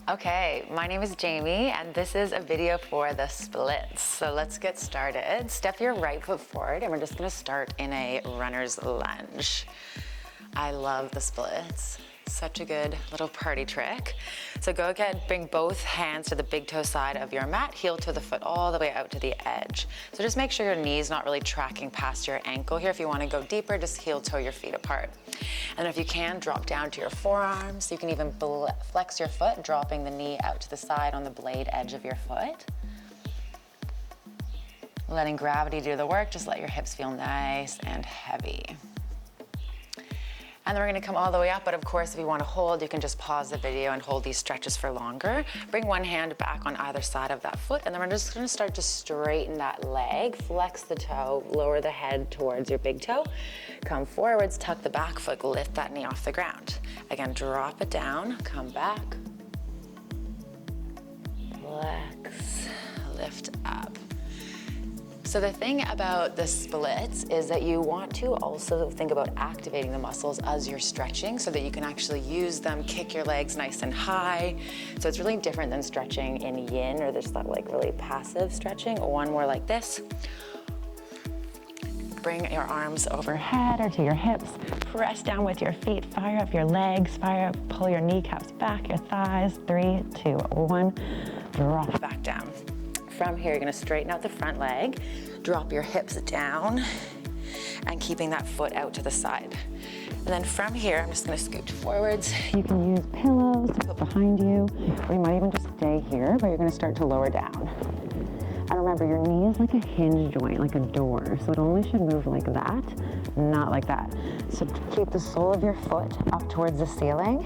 Okay, my name is Jaimie and this is a video for the splits. So let's get started. Step your right foot forward and we're just gonna start in a runner's lunge. I love the splits. Such a good little party trick. So go ahead, bring both hands to the big toe side of your mat, heel to the foot all the way out to the edge. So just make sure your knee's not really tracking past your ankle here. If you wanna go deeper, just heel toe your feet apart. And if you can, drop down to your forearms. You can even flex your foot, dropping the knee out to the side on the blade edge of your foot. Letting gravity do the work, just let your hips feel nice and heavy. And then we're gonna come all the way up, but of course, if you wanna hold, you can just pause the video and hold these stretches for longer. Bring one hand back on either side of that foot, and then we're just gonna start to straighten that leg, flex the toe, lower the head towards your big toe. Come forwards, tuck the back foot, lift that knee off the ground. Again, drop it down, come back. Flex, lift up. So the thing about the splits is that you want to also think about activating the muscles as you're stretching so that you can actually use them, kick your legs nice and high. So it's really different than stretching in yin or just that like really passive stretching, or one more like this. Bring your arms overhead or to your hips. Press down with your feet, fire up your legs, fire up, pull your kneecaps back, your thighs. 3, 2, 1, drop back down. From here, you're gonna straighten out the front leg, drop your hips down, and keeping that foot out to the side. And then from here, I'm just gonna scoot forwards. You can use pillows to put behind you, or you might even just stay here, but you're gonna start to lower down. And remember, your knee is like a hinge joint, like a door, so it only should move like that, not like that. So keep the sole of your foot up towards the ceiling,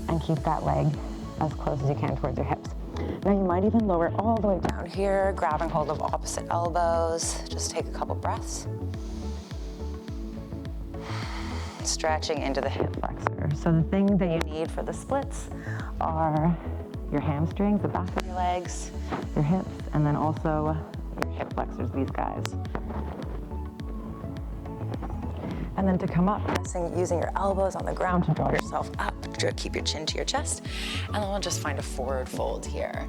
and keep that leg as close as you can towards your hips. Now you might even lower all the way down here, grabbing hold of opposite elbows. Just take a couple breaths. Stretching into the hip flexor. So the thing that you need for the splits are your hamstrings, the back of your legs, your hips, and then also your hip flexors, these guys. And then to come up, using your elbows on the ground to draw yourself up, keep your chin to your chest, and then we'll just find a forward fold here.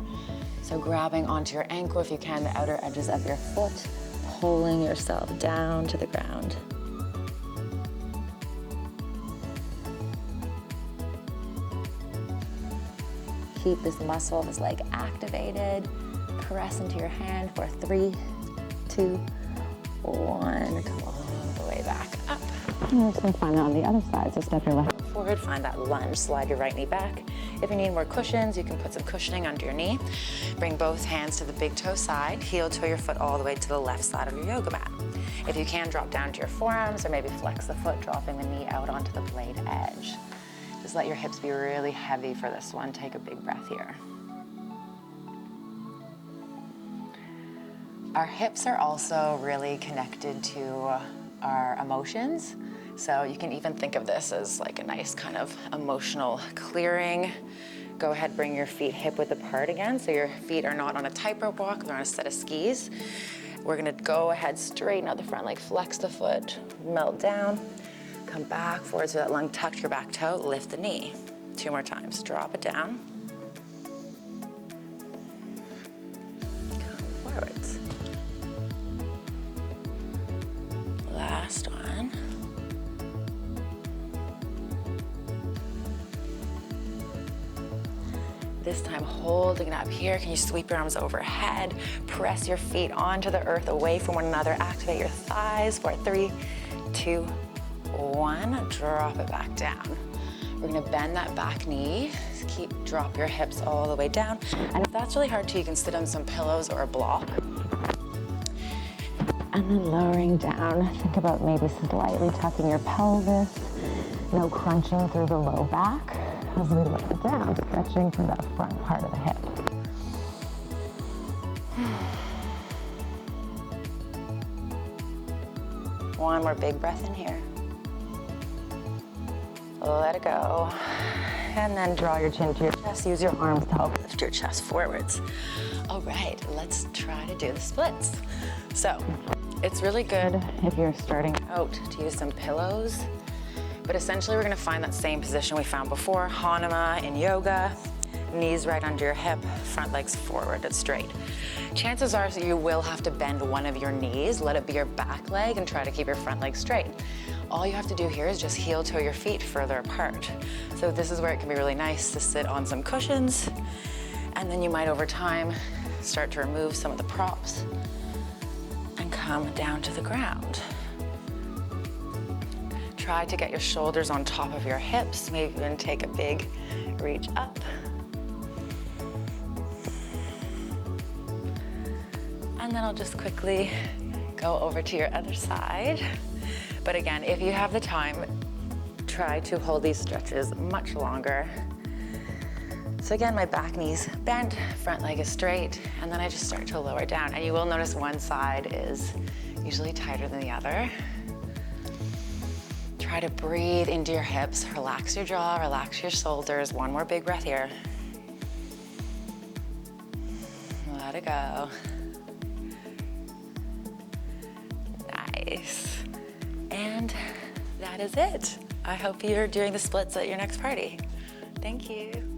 So grabbing onto your ankle, if you can, the outer edges of your foot, pulling yourself down to the ground. Keep this muscle, this leg activated. Press into your hand for 3, 2, 1. Come all the way back up. And we're just gonna find that on the other side. So step your left foot forward, find that lunge, slide your right knee back. If you need more cushions, you can put some cushioning under your knee. Bring both hands to the big toe side, heel toe your foot all the way to the left side of your yoga mat. If you can, drop down to your forearms or maybe flex the foot, dropping the knee out onto the blade edge. Just let your hips be really heavy for this one. Take a big breath here. Our hips are also really connected to our emotions. So you can even think of this as like a nice kind of emotional clearing. Go ahead, bring your feet hip width apart again. So your feet are not on a tightrope walk, they're on a set of skis. We're gonna go ahead, straighten out the front leg, flex the foot, melt down, come back forward so that lung tuck your back toe, lift the knee. 2 more times, drop it down. Come forwards. Last one. This time holding it up here. Can you sweep your arms overhead? Press your feet onto the earth, away from one another. Activate your thighs for 3, 2, 1. Drop it back down. We're gonna bend that back knee. Drop your hips all the way down. And if that's really hard too, you can sit on some pillows or a block. And then lowering down. Think about maybe slightly tucking your pelvis. No crunching through the low back. As we lower down, stretching through that front part of the hip. One more big breath in here. Let it go. And then draw your chin to your chest. Use your arms to help lift your chest forwards. All right, let's try to do the splits. So it's really good if you're starting out to use some pillows. But essentially, we're gonna find that same position we found before, Hanuma in yoga. Knees right under your hip, front legs forward and straight. Chances are you will have to bend one of your knees, let it be your back leg, and try to keep your front leg straight. All you have to do here is just heel toe your feet further apart. So this is where it can be really nice to sit on some cushions, and then you might over time start to remove some of the props and come down to the ground. Try to get your shoulders on top of your hips, maybe even take a big reach up. And then I'll just quickly go over to your other side. But again, if you have the time, try to hold these stretches much longer. So again, my back knee's bent, front leg is straight, and then I just start to lower down. And you will notice one side is usually tighter than the other. Try to breathe into your hips, relax your jaw, relax your shoulders. One more big breath here. Let it go. Nice. And that is it. I hope you're doing the splits at your next party. Thank you.